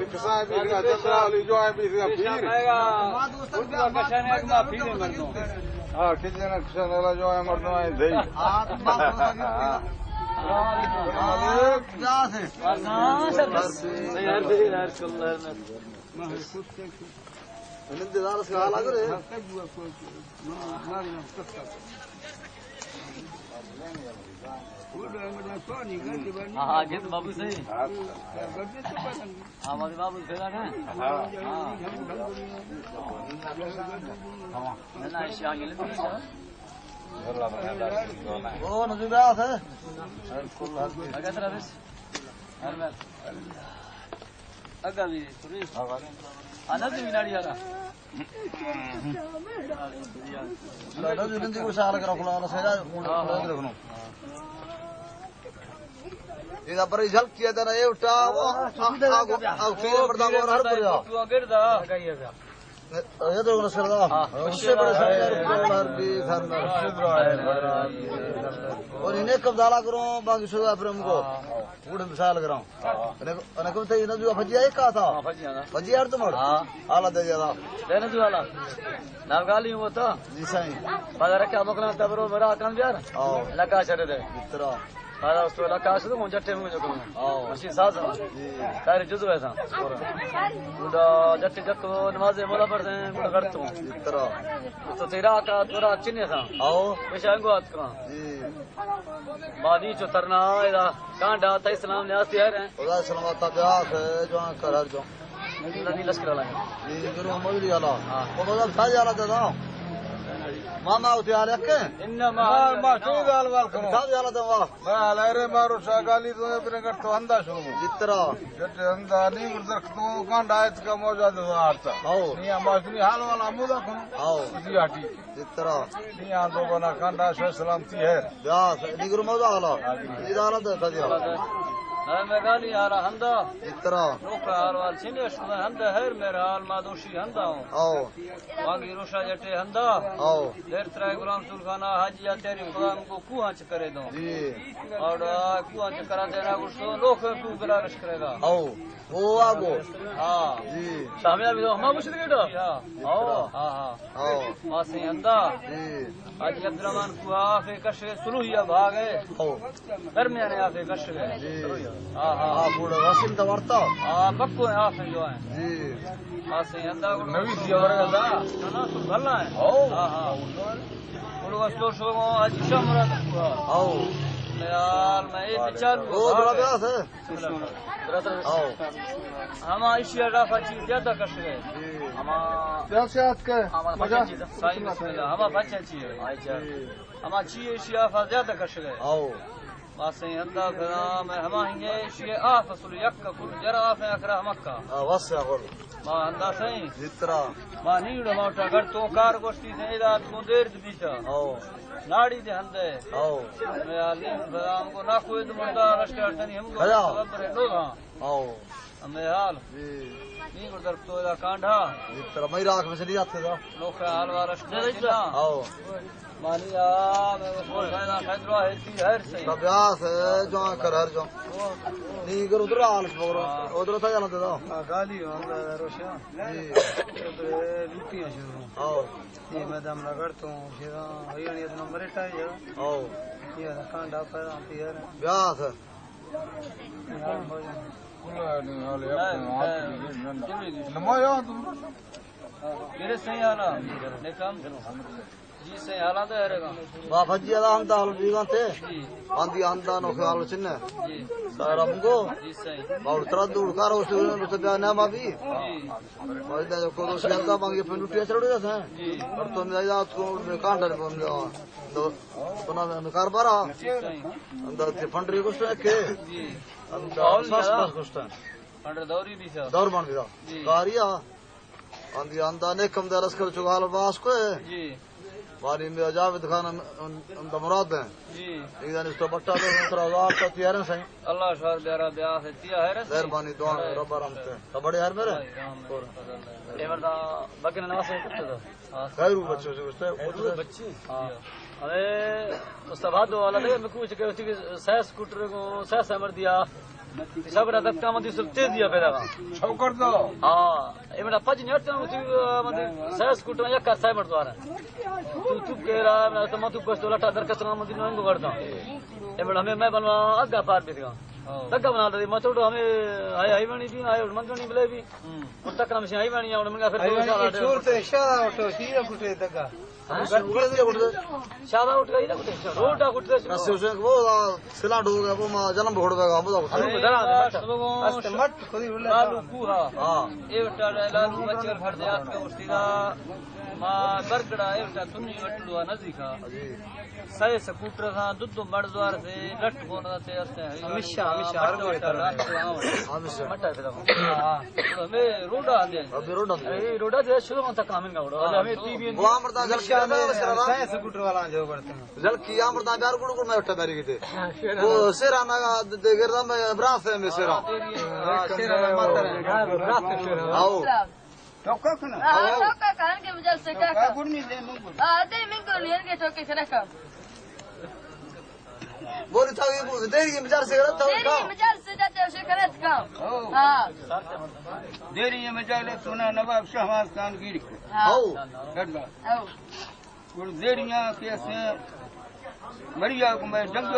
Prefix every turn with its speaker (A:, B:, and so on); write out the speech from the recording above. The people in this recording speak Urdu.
A: کسان بھی جندرا علی جو ہے بھی پیر ہاں کتنے کسان والا جو ہے مردوں ہے دئی
B: انتظار سے حال اگر
C: ہاں جی بابو صحیح ہمارے بابو بھیگا نا
B: وہ نظریات ہے
C: اگا بھی انا بھی ناڑی والا
B: لاڈو جلندی کو سال کرا کھلا سیدا رکھنو یہ پر جھلک کیا تھا نا یہ اٹھا او پھر مردا اور ہر پر
C: تو گردا
B: یہ تو نہ سردا اس سے بڑے سارے ہر بھی گھر میں اور انہیں کب دالا کروں باقی سودا پھر ہم کو بڑے مثال کراؤں انا کو تے نہ جو فجیا ایک کا تھا فجیا تو مڑ حالت دے جادا
C: دینا جو والا نام گالی وہ تو
B: جی سائیں
C: بازار کیا مکنا تبرو میرا کان بیار
B: او
C: لگا چڑے دے
B: اترا
C: بازار اس والا کاش تو جٹے میں جو کروں مشین ساز سارے جزو ہے تھا بڑا جٹے جتو نماز مولا پڑھتے ہیں بڑا کرتا ہوں
B: اترا
C: تو تیرا کا تورا چنے تھا
B: او
C: پیشانگو ہاتھ کا
B: جی
C: بادی چو ترنا ادا کانڈا تا اسلام نے آستے ہیں
B: خدا سلامت بیاس ہے جو کر ہر جو
C: نہیں لشکر والا
B: جی گرو محمد علی والا وہ مطلب تھا جالا تھا ماما ہوتے آ رکھے
C: انما
A: ما چوی دال وال کرو
B: تھا جالا تھا واہ
A: ما لہرے مارو شاگالی تو اپنے گھر تو اندھا شروع
B: جترا
A: جٹے اندھا نہیں گزر تو کانڈا ایت کا موجود ہارتا
B: او
A: نہیں ماشنی حال والا مودا کھنو
B: او
A: اسی ہٹی
B: جترا
A: نہیں تو بنا کانڈا شو سلامتی ہے
B: بیاس نگرو مودا والا یہ حالت ہے تھا جالا
C: میں گالی آ رہا ہندا
B: جترا
C: روکا حال چنے شو ہندا ہر میرا حال ما دوشی ہندا ہوں
B: او
C: واگی روشا جٹے ہندا
B: او
C: دیر ترائے غلام سلخانہ حاجی تیری خدا ان کو کوہاں چ کرے دو
B: جی
C: اور کوہاں چ کرا دینا کچھ تو لوگ تو گلا رش کرے گا
B: او وہ آگو
C: ہاں
B: جی
C: شامیا بھی تو ہم مشرک ہے ہاں ہاں
B: او
C: ماسی ہندا
B: جی
C: حاجی عبد الرحمن کو آفے کشے سلوہیا بھاگ ہے
B: او
C: درمیانے آفے کش گئے
B: جی
C: ہاں ہاں
B: ہاں بوڑا واسم تو ورتا
C: ہاں پکو ہے آفے جو ہیں
B: جی
C: ماسی ہندا
A: نوی سی اور دا
C: نا تو بھلا ہے
A: او
C: ہاں ہاں بڑو سو شو حاجی شمرت کو
B: او
C: میال میں یہ چالو
B: وہ بڑا بیاس ہے او
C: ہم ایشیا رافا چیز زیادہ کش گئے
B: جی
C: ہم
A: سیاست کے
C: مزہ صحیح بسم اللہ ہم بچے چیئے ہم چیئے ایشیا فا زیادہ کش گئے
B: او
C: واسے ہندا پھرا میں ہم ہی ایشیا افصل یک کل جراف اکرا مکہ
B: واسع اقول
C: ما ہندا صحیح
B: جترا
C: ما نیڑ موٹا گڑ تو کار گوشتی سے رات کو دیر بیٹا
B: او
C: ناڑی دے ہندے
B: او
C: میں علی ہم کو نہ کوئی مردا رشتہ نہیں ہم کو خبر ہے لوگ ہاں
B: او
C: ہمیں حال
B: جی
C: نہیں گزر تو دا کانڈا
B: جترا میں راک میں سے نہیں آتے تھا
C: لوگ حال وارش نہیں
B: او
C: مانی آ میں وہ فائدہ خیدرا ہے تی ہر سے
B: کا بیاس ہے جو کر ہر جو نہیں کر ادھر حال پور ادھر تھا جانا تھا
C: گالی ہوں روشا
B: جی
C: لوٹیاں شروع
B: او
C: یہ میں دم رگڑتا ہوں شیرا ہیانی اتنا مریٹا ہے
B: او
C: یہ کانڈا پر پیر
B: بیاس ہے
C: میرے صحیح حالا نکم جی صحیح حالا تو ہے گا
B: بابا جی ہم تو حال بھی گانتے
C: جی
B: آندھی آندھا نو خیال چننے
C: جی
B: سارا منگو
C: جی صحیح
B: اور ترا دور کار اس سے بیان ما بھی
C: جی
B: وجہ جو کو سیدا مانگے پن لٹیا چڑو جاتا ہے
C: جی
B: اور تو میں رات کو کانڈر بن گیا تو بنا میں کار بارا
C: جی صحیح
B: اندر تے فنڈری کو سے کے
C: جی
B: اندر ساس پاس کو سے
C: انڈر دوری بھی تھا
B: دور بن گیا کاریا آندھی آندھا نے کم درس کر چگال باس کو
C: جی
B: باری میں جاوید خان اند مراد ہیں
C: جی
B: ایدان اس تو بٹا دے ترا ہزار تو تیار ہیں صحیح
C: اللہ شہر بیارا بیاہ ہے تیا ہے رس
B: مہربانی دعا رب رحمت ہے بڑے یار میرے
C: ایوردا بگن نواسے کتے دا
B: خیرو بچوں سے گشتے
C: بچی ہاں ارے مصطفی دو والا دے میں کچھ کہ سہ سکوٹر کو سہ سمر دیا سگڑا دکا مدی سب تیزی پیدا کا
A: چھوکر دو
C: ہاں یہ میرا پج نہیں ہٹتا مدی سائز کوٹ میں یک سائے مرد وارا تو کہرا میں تو مت کو تو لٹا درکس مدی نو کرتا یہ میرا میں بنوا اگا پار بھی گا دگا بنا دے میں تو ہمیں آئی بنی بھی آئی منگنی بلے بھی اور تک ہم سے آئی بنی اور منگا پھر
A: چور تے شاہ اٹھو سیرا کٹے دگا
C: شادا اٹھ گئی نا روٹا کٹتے
B: وہ سلا ڈو گیا وہ جنم بھوڑ گیا وہ
A: مٹ خودی بولے
C: لالو کوہا ہاں ایوٹا لالو بچر پھڑ دے آپ کے استیدا ما برگڑا ایوٹا سنی وٹلو نزدیکا سائے سکوٹر تھا دودھ مردوار سے لٹ کونا تے استے ہمیشہ ہر کوئی ہمیشہ مٹا پھر ہاں میں روڈا دے
B: ابھی روڈا
C: روڈا دے شروع میں تک کام گاوڑا ہمیں ٹی وی
B: وہ مردا جل
A: سائے سکوٹر والا جو کرتے ہیں
B: جل کیا مردا بیار کو میں اٹھا داری کیتے وہ سیرانا دے گردا میں براس ہے میں سیرا
A: شیرا ماتر
B: آو
A: ٹوکا کنا
D: توقع کان کے مجھے سے کیا
A: کا گڑنی دے منگو
D: دے منگو لین کے توقع سے رکھا
B: بولی تھا یہ دیری مجار سے کرتا
D: تیری مجال سے جاتے اسے کرت کام ہاں
A: دیری میں جالے سنا نواب شہباز خان گیری
B: آو
A: گڑبا
D: او
A: اور دیریاں کیسے مریا کو میں جنگ